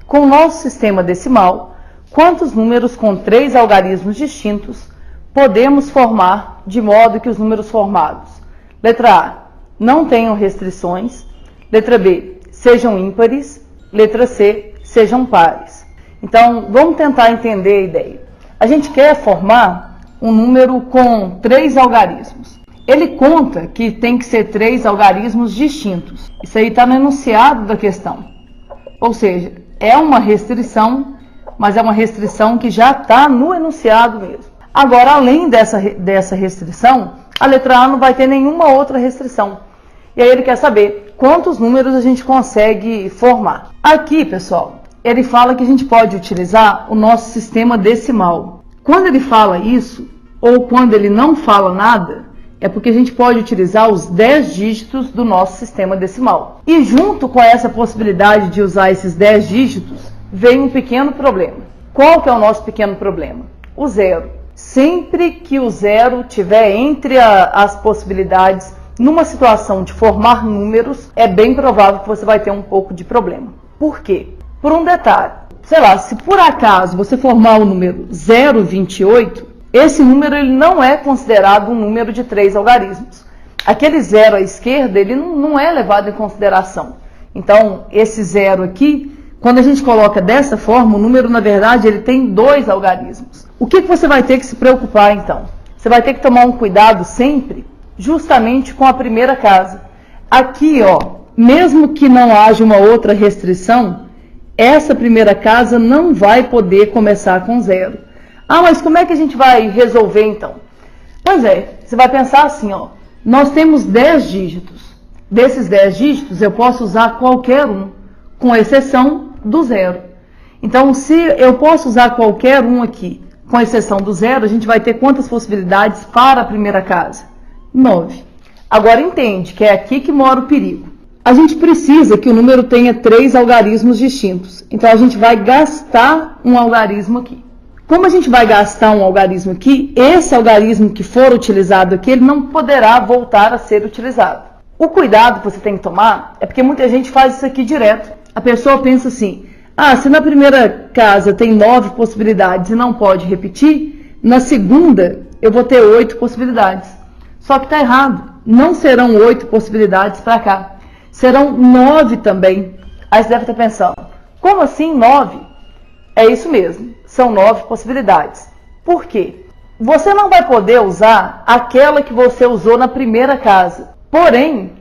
Com o nosso sistema decimal, quantos números com 3 algarismos distintos podemos formar de modo que os números formados, letra A, não tenham restrições, letra B, sejam ímpares, letra C, sejam pares. Então, vamos tentar entender a ideia. A gente quer formar um número com 3 algarismos. Ele conta que tem que ser 3 algarismos distintos. Isso aí está no enunciado da questão. Ou seja, é uma restrição, mas é uma restrição que já está no enunciado mesmo. Agora, além dessa restrição, a letra A não vai ter nenhuma outra restrição. E aí ele quer saber quantos números a gente consegue formar. Aqui, pessoal, ele fala que a gente pode utilizar o nosso sistema decimal. Quando ele fala isso, ou quando ele não fala nada, é porque a gente pode utilizar os 10 dígitos do nosso sistema decimal. E junto com essa possibilidade de usar esses 10 dígitos, vem um pequeno problema. Qual que é o nosso pequeno problema? O zero. Sempre que o zero tiver entre as possibilidades, numa situação de formar números, é bem provável que você vai ter um pouco de problema. Por quê? Por um detalhe. Sei lá, se por acaso você formar o número 0,28, esse número ele não é considerado um número de 3 algarismos. Aquele zero à esquerda, ele não é levado em consideração. Então, esse zero aqui, quando a gente coloca dessa forma, o número, na verdade, ele tem 2 algarismos. O que você vai ter que se preocupar, então? Você vai ter que tomar um cuidado sempre, justamente com a primeira casa. Aqui, ó, mesmo que não haja uma outra restrição, essa primeira casa não vai poder começar com zero. Ah, mas como é que a gente vai resolver então? Pois é, você vai pensar assim, ó, nós temos 10 dígitos. Desses 10 dígitos eu posso usar qualquer um, com exceção do zero. Então, se eu posso usar qualquer um aqui, com exceção do zero, a gente vai ter quantas possibilidades para a primeira casa? 9. Agora entende que é aqui que mora o perigo. A gente precisa que o número tenha 3 algarismos distintos. Então, a gente vai gastar um algarismo aqui. Como a gente vai gastar um algarismo aqui, esse algarismo que for utilizado aqui, ele não poderá voltar a ser utilizado. O cuidado que você tem que tomar é porque muita gente faz isso aqui direto. A pessoa pensa assim, ah, se na primeira casa tem 9 possibilidades e não pode repetir, na segunda eu vou ter 8 possibilidades. Só que está errado. Não serão 8 possibilidades para cá. Serão 9 também. Aí você deve estar pensando, como assim 9? É isso mesmo, são 9 possibilidades. Por quê? Você não vai poder usar aquela que você usou na primeira casa. Porém,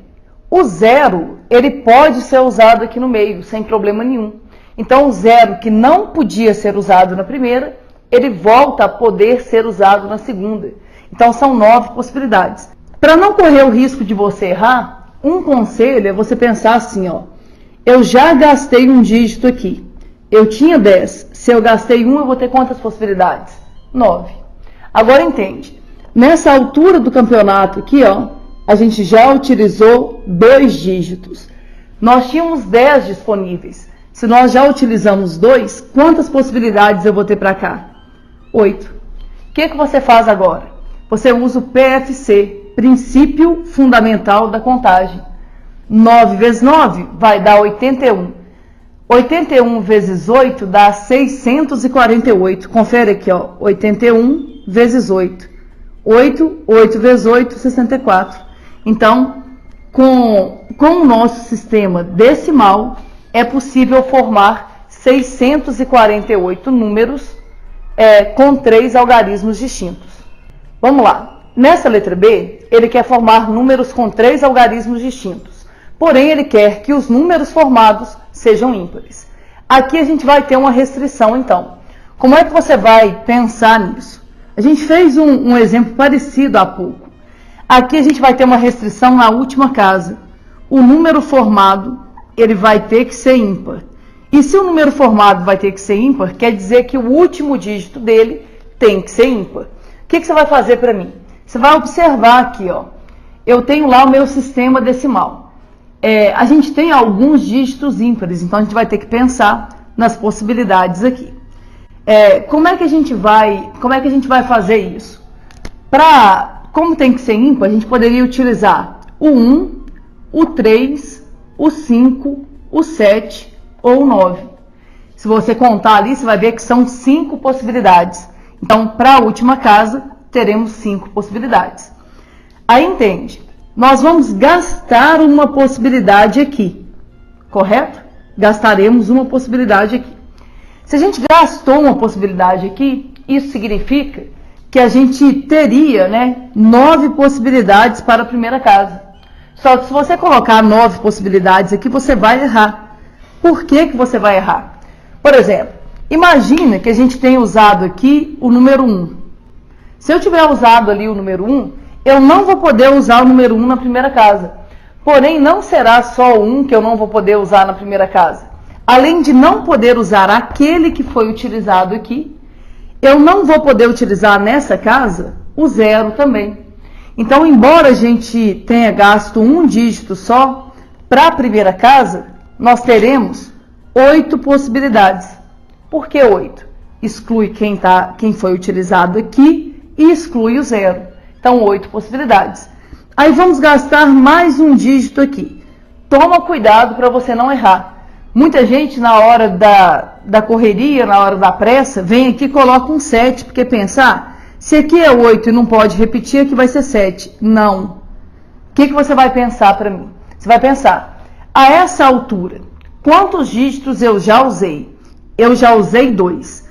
o zero, ele pode ser usado aqui no meio, sem problema nenhum. Então, o zero que não podia ser usado na primeira, ele volta a poder ser usado na segunda. Então, são 9 possibilidades. Para não correr o risco de você errar, um conselho é você pensar assim, ó, eu já gastei um dígito aqui. Eu tinha 10. Se eu gastei 1, eu vou ter quantas possibilidades? 9. Agora entende. Nessa altura do campeonato aqui, ó, a gente já utilizou 2 dígitos. Nós tínhamos 10 disponíveis. Se nós já utilizamos 2, quantas possibilidades eu vou ter para cá? 8. O que você faz agora? Você usa o PFC, Princípio Fundamental da Contagem. 9 vezes 9 vai dar 81. 81 vezes 8 dá 648. Confere aqui, ó. 81 vezes 8. 8 vezes 8, 64. Então, com o nosso sistema decimal, é possível formar 648 números com 3 algarismos distintos. Vamos lá. Nessa letra B, ele quer formar números com 3 algarismos distintos. Porém, ele quer que os números formados sejam ímpares. Aqui a gente vai ter uma restrição, então. Como é que você vai pensar nisso? A gente fez um exemplo parecido há pouco. Aqui a gente vai ter uma restrição na última casa. O número formado, ele vai ter que ser ímpar. E se o número formado vai ter que ser ímpar, quer dizer que o último dígito dele tem que ser ímpar. O que você vai fazer para mim? Você vai observar aqui, ó. Eu tenho lá o meu sistema decimal. A gente tem alguns dígitos ímpares, então a gente vai ter que pensar nas possibilidades aqui. Como é que a gente vai fazer isso? Como tem que ser ímpar, a gente poderia utilizar o 1, o 3, o 5, o 7 ou o 9. Se você contar ali, você vai ver que são 5 possibilidades. Então, para a última casa, teremos 5 possibilidades. Aí entende, nós vamos gastar uma possibilidade aqui, correto? Gastaremos uma possibilidade aqui. Se a gente gastou uma possibilidade aqui, isso significa que a gente teria, 9 possibilidades para a primeira casa. Só que se você colocar 9 possibilidades aqui, você vai errar. Por que que você vai errar? Por exemplo, imagina que a gente tenha usado aqui o número 1. Se eu tiver usado ali o número 1, eu não vou poder usar o número 1 na primeira casa. Porém, não será só o 1 que eu não vou poder usar na primeira casa. Além de não poder usar aquele que foi utilizado aqui, eu não vou poder utilizar nessa casa o 0 também. Então, embora a gente tenha gasto um dígito só, para a primeira casa, nós teremos 8 possibilidades. Por que 8? Exclui quem foi utilizado aqui e exclui o 0. Então, 8 possibilidades. Aí vamos gastar mais um dígito aqui. Toma cuidado para você não errar. Muita gente, na hora da correria, na hora da pressa, vem aqui e coloca um 7, porque pensa, se aqui é 8 e não pode repetir, aqui vai ser 7. Não. O que você vai pensar para mim? Você vai pensar, a essa altura, quantos dígitos eu já usei? Eu já usei 2.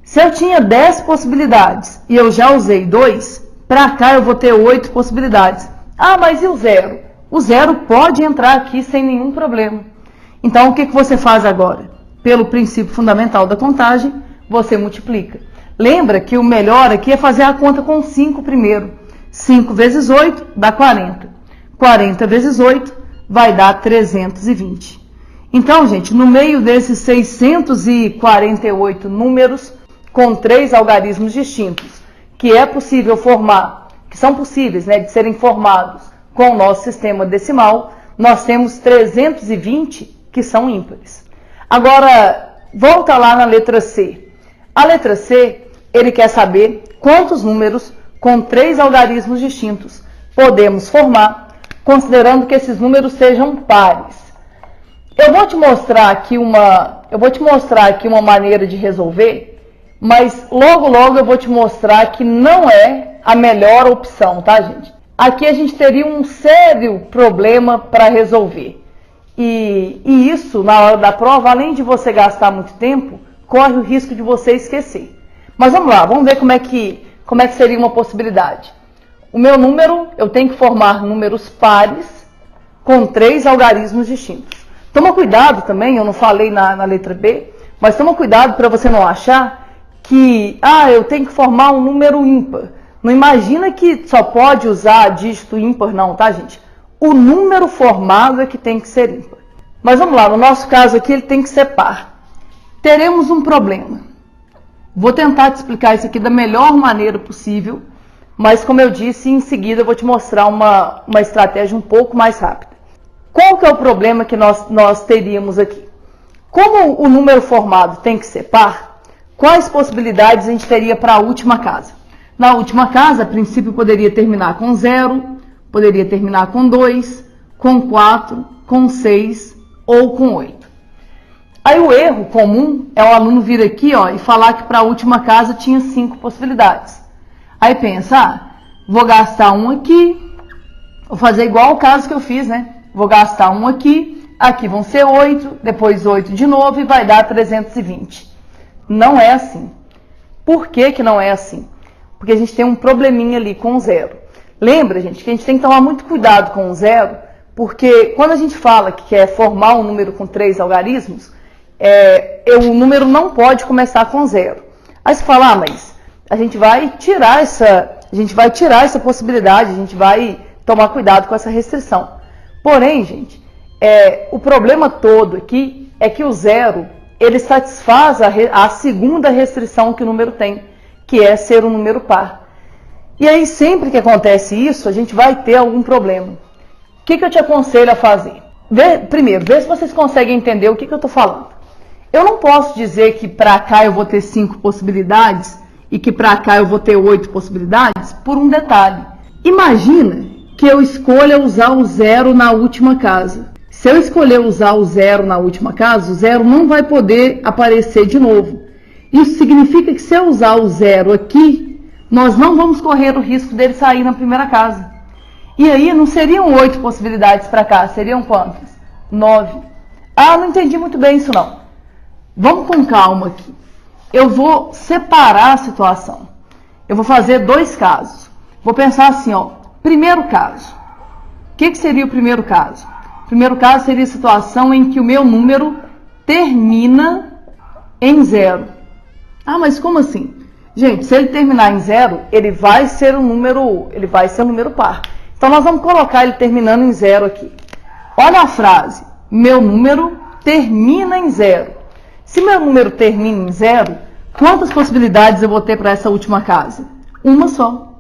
Se eu tinha 10 possibilidades e eu já usei 2, para cá eu vou ter 8 possibilidades. Ah, mas e o 0? O 0 pode entrar aqui sem nenhum problema. Então, o que você faz agora? Pelo princípio fundamental da contagem, você multiplica. Lembra que o melhor aqui é fazer a conta com 5 primeiro. 5 vezes 8 dá 40. 40 vezes 8 vai dar 320. Então, gente, no meio desses 648 números com 3 algarismos distintos, que é possível formar, que são possíveis, de serem formados com o nosso sistema decimal, nós temos 320 que são ímpares. Agora, volta lá na letra C. A letra C, ele quer saber quantos números com 3 algarismos distintos podemos formar, considerando que esses números sejam pares. Eu vou te mostrar aqui uma maneira de resolver, mas logo eu vou te mostrar que não é a melhor opção, tá, gente? Aqui a gente teria um sério problema para resolver. E isso, na hora da prova, além de você gastar muito tempo, corre o risco de você esquecer. Mas vamos lá, vamos ver como é que seria uma possibilidade. O meu número, eu tenho que formar números pares com 3 algarismos distintos. Toma cuidado também, eu não falei na letra B, mas toma cuidado para você não achar que, eu tenho que formar um número ímpar. Não imagina que só pode usar dígito ímpar não, tá, gente? O número formado é que tem que ser ímpar. Mas vamos lá, no nosso caso aqui ele tem que ser par. Teremos um problema. Vou tentar te explicar isso aqui da melhor maneira possível, mas como eu disse, em seguida eu vou te mostrar uma estratégia um pouco mais rápida. Qual que é o problema que nós teríamos aqui? Como o número formado tem que ser par, quais possibilidades a gente teria para a última casa? Na última casa, a princípio poderia terminar com 0, poderia terminar com 2, com 4, com 6 ou com 8. Aí o erro comum é o aluno vir aqui e falar que para a última casa tinha 5 possibilidades. Aí pensa, vou gastar um aqui, vou fazer igual o caso que eu fiz, Vou gastar um aqui vão ser 8, depois 8 de novo e vai dar 320. Não é assim. Por que não é assim? Porque a gente tem um probleminha ali com o 0. Lembra, gente, que a gente tem que tomar muito cuidado com o 0, porque quando a gente fala que quer formar um número com 3 algarismos, o número não pode começar com 0. Aí você fala, mas a gente vai tirar essa possibilidade, a gente vai tomar cuidado com essa restrição. Porém, gente, o problema todo aqui é que o 0, ele satisfaz a segunda restrição que o número tem, que é ser um número par. E aí, sempre que acontece isso, a gente vai ter algum problema. O que eu te aconselho a fazer? Primeiro, vê se vocês conseguem entender o que eu estou falando. Eu não posso dizer que para cá eu vou ter 5 possibilidades e que para cá eu vou ter 8 possibilidades por um detalhe. Imagina que eu escolha usar o 0 na última casa. Se eu escolher usar o zero na última casa, o zero não vai poder aparecer de novo. Isso significa que se eu usar o zero aqui, nós não vamos correr o risco dele sair na primeira casa. E aí não seriam 8 possibilidades para cá, seriam quantas? 9. Ah, não entendi muito bem isso não. Vamos com calma aqui. Eu vou separar a situação. Eu vou fazer 2 casos. Vou pensar assim, ó. Primeiro caso. O que seria o primeiro caso? O primeiro caso seria a situação em que o meu número termina em 0. Ah, mas como assim? Gente, se ele terminar em 0, ele vai ser um número par. Então nós vamos colocar ele terminando em 0 aqui. Olha a frase. Meu número termina em 0. Se meu número termina em 0, quantas possibilidades eu vou ter para essa última casa? Uma só.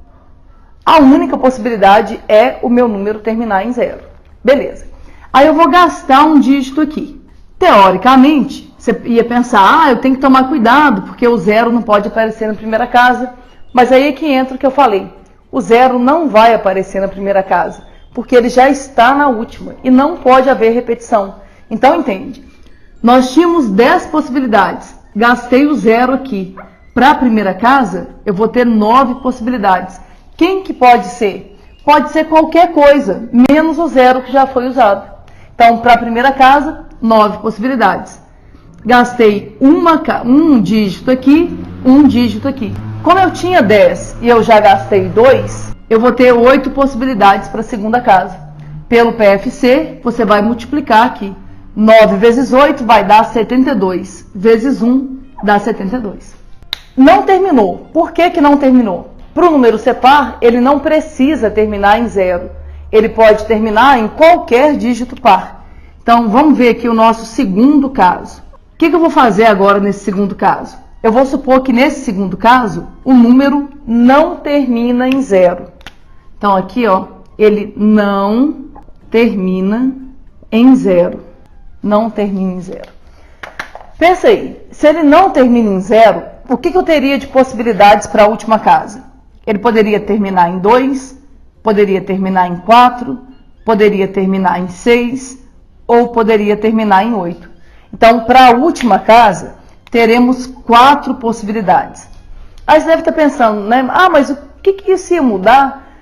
A única possibilidade é o meu número terminar em 0. Beleza. Aí eu vou gastar um dígito aqui. Teoricamente, você ia pensar, eu tenho que tomar cuidado, porque o 0 não pode aparecer na primeira casa. Mas aí é que entra o que eu falei. O 0 não vai aparecer na primeira casa, porque ele já está na última e não pode haver repetição. Então, entende? Nós tínhamos 10 possibilidades. Gastei o 0 aqui. Para a primeira casa, eu vou ter 9 possibilidades. Quem que pode ser? Pode ser qualquer coisa, menos o 0 que já foi usado. Então, para a primeira casa, 9 possibilidades. Gastei um dígito aqui, um dígito aqui. Como eu tinha 10 e eu já gastei 2, eu vou ter 8 possibilidades para a segunda casa. Pelo PFC, você vai multiplicar aqui. 9 vezes 8 vai dar 72. Vezes 1 dá 72. Não terminou. Por que que não terminou? Para o número ser par, ele não precisa terminar em 0. Ele pode terminar em qualquer dígito par. Então, vamos ver aqui o nosso segundo caso. O que eu vou fazer agora nesse segundo caso? Eu vou supor que nesse segundo caso, o número não termina em 0. Então, aqui, ó, ele não termina em 0. Não termina em 0. Pensa aí, se ele não termina em 0, o que eu teria de possibilidades para a última casa? Ele poderia terminar em 2, poderia terminar em 4, poderia terminar em 6 ou poderia terminar em 8. Então, para a última casa, teremos 4 possibilidades. Aí você deve estar pensando, né? Ah, mas o que isso ia mudar?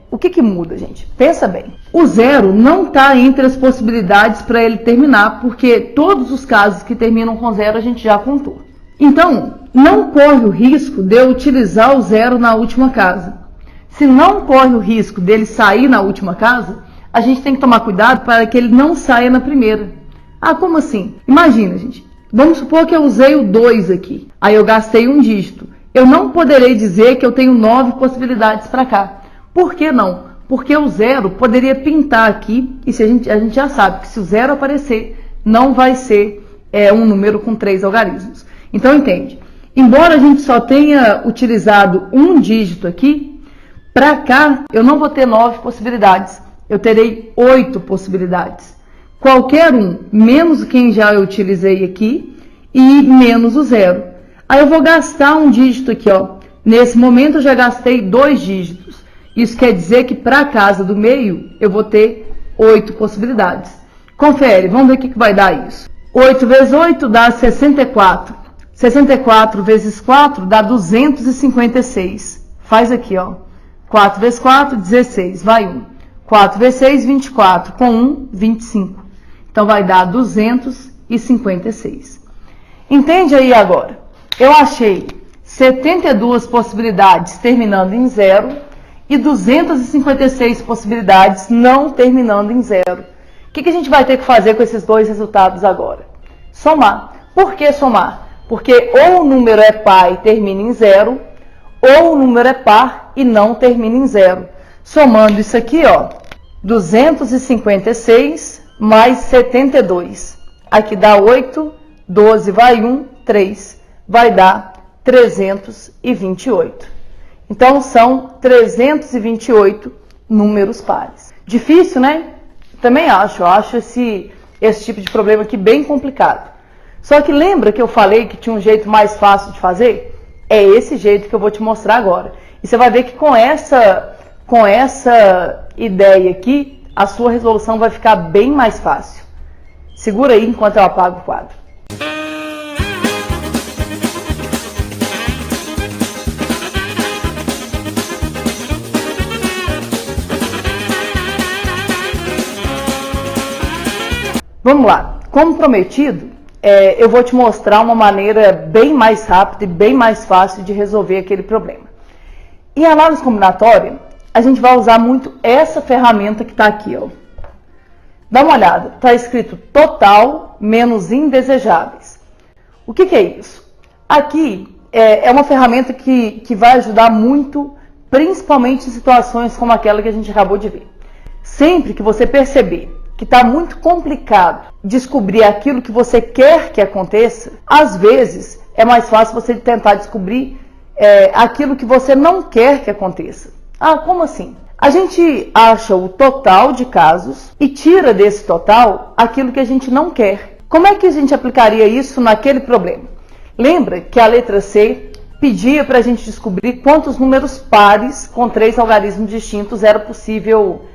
O que muda, gente? Pensa bem. O 0 não está entre as possibilidades para ele terminar, porque todos os casos que terminam com 0 a gente já contou. Então, não corre o risco de eu utilizar o 0 na última casa. Se não corre o risco dele sair na última casa, a gente tem que tomar cuidado para que ele não saia na primeira. Ah, como assim? Imagina, gente. Vamos supor que eu usei o 2 aqui. Aí eu gastei um dígito. Eu não poderei dizer que eu tenho 9 possibilidades para cá. Por que não? Porque o 0 poderia pintar aqui, e se a gente já sabe que se o 0 aparecer, não vai ser um número com 3 algarismos. Então, entende? Embora a gente só tenha utilizado um dígito aqui, para cá eu não vou ter 9 possibilidades. Eu terei 8 possibilidades. Qualquer um, menos quem já eu utilizei aqui, e menos o 0. Aí eu vou gastar um dígito aqui, ó. Nesse momento eu já gastei 2 dígitos. Isso quer dizer que para a casa do meio eu vou ter 8 possibilidades. Confere, vamos ver o que vai dar isso. 8 vezes 8 dá 64. 64 vezes 4 dá 256. Faz aqui, ó. 4 vezes 4, 16. Vai 1. 4 vezes 6, 24. Com 1, 25. Então vai dar 256. Entende aí agora? Eu achei 72 possibilidades terminando em 0 e 256 possibilidades não terminando em 0. O que a gente vai ter que fazer com esses dois resultados agora? Somar. Por que somar? Porque ou o número é par e termina em 0, ou o número é par e não termina em 0. Somando isso aqui, ó, 256 mais 72. Aqui dá 8, 12 vai 1, 3. Vai dar 328. Então, são 328 números pares. Difícil, né? Também acho. Eu acho esse tipo de problema aqui bem complicado. Só que lembra que eu falei que tinha um jeito mais fácil de fazer? É esse jeito que eu vou te mostrar agora. E você vai ver que com essa ideia aqui, a sua resolução vai ficar bem mais fácil. Segura aí enquanto eu apago o quadro. Vamos lá, como prometido, eu vou te mostrar uma maneira bem mais rápida e bem mais fácil de resolver aquele problema. Em análise combinatória, a gente vai usar muito essa ferramenta que está aqui, ó. Dá uma olhada, está escrito total menos indesejáveis. O que é isso? Aqui é uma ferramenta que vai ajudar muito, principalmente em situações como aquela que a gente acabou de ver. Sempre que você perceber que está muito complicado descobrir aquilo que você quer que aconteça, às vezes é mais fácil você tentar descobrir aquilo que você não quer que aconteça. Ah, como assim? A gente acha o total de casos e tira desse total aquilo que a gente não quer. Como é que a gente aplicaria isso naquele problema? Lembra que a letra C pedia para a gente descobrir quantos números pares com 3 algarismos distintos era possível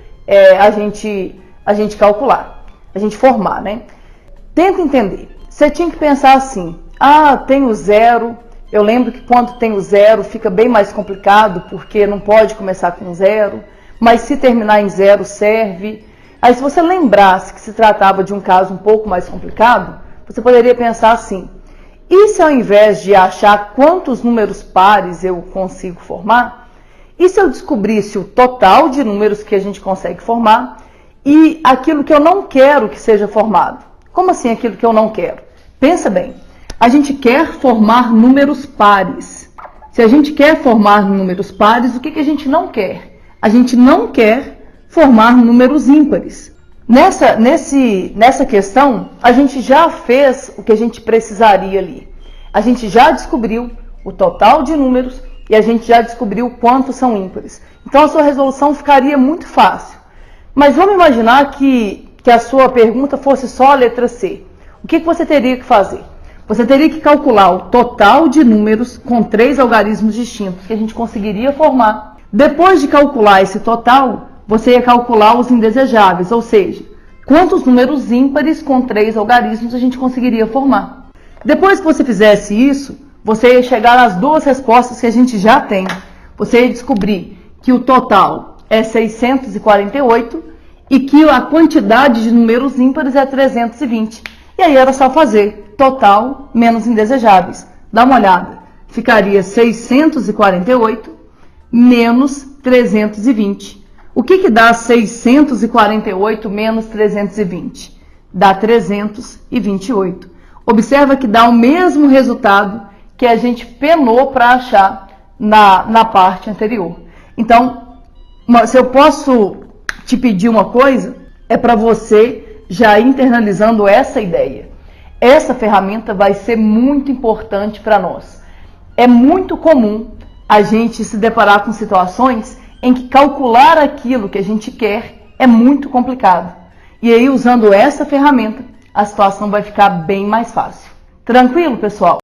a gente calcular, a gente formar, né? Tenta entender. Você tinha que pensar assim, tem o zero. Eu lembro que quando tem o zero fica bem mais complicado, porque não pode começar com zero, mas se terminar em zero serve. Aí se você lembrasse que se tratava de um caso um pouco mais complicado, você poderia pensar assim, e se ao invés de achar quantos números pares eu consigo formar, e se eu descobrisse o total de números que a gente consegue formar, e aquilo que eu não quero que seja formado? Como assim aquilo que eu não quero? Pensa bem, a gente quer formar números pares. Se a gente quer formar números pares, o que a gente não quer? A gente não quer formar números ímpares. Nessa questão, a gente já fez o que a gente precisaria ali. A gente já descobriu o total de números e a gente já descobriu quantos são ímpares. Então a sua resolução ficaria muito fácil. Mas vamos imaginar que a sua pergunta fosse só a letra C. O que você teria que fazer? Você teria que calcular o total de números com 3 algarismos distintos que a gente conseguiria formar. Depois de calcular esse total, você ia calcular os indesejáveis, ou seja, quantos números ímpares com 3 algarismos a gente conseguiria formar. Depois que você fizesse isso, você ia chegar às duas respostas que a gente já tem. Você ia descobrir que o total é 648 e que a quantidade de números ímpares é 320. E aí era só fazer total menos indesejáveis. Dá uma olhada. Ficaria 648 menos 320. O que dá 648 menos 320? Dá 328. Observa que dá o mesmo resultado que a gente penou para achar na parte anterior. Então, se eu posso te pedir uma coisa, é para você já ir internalizando essa ideia. Essa ferramenta vai ser muito importante para nós. É muito comum a gente se deparar com situações em que calcular aquilo que a gente quer é muito complicado. E aí, usando essa ferramenta, a situação vai ficar bem mais fácil. Tranquilo, pessoal?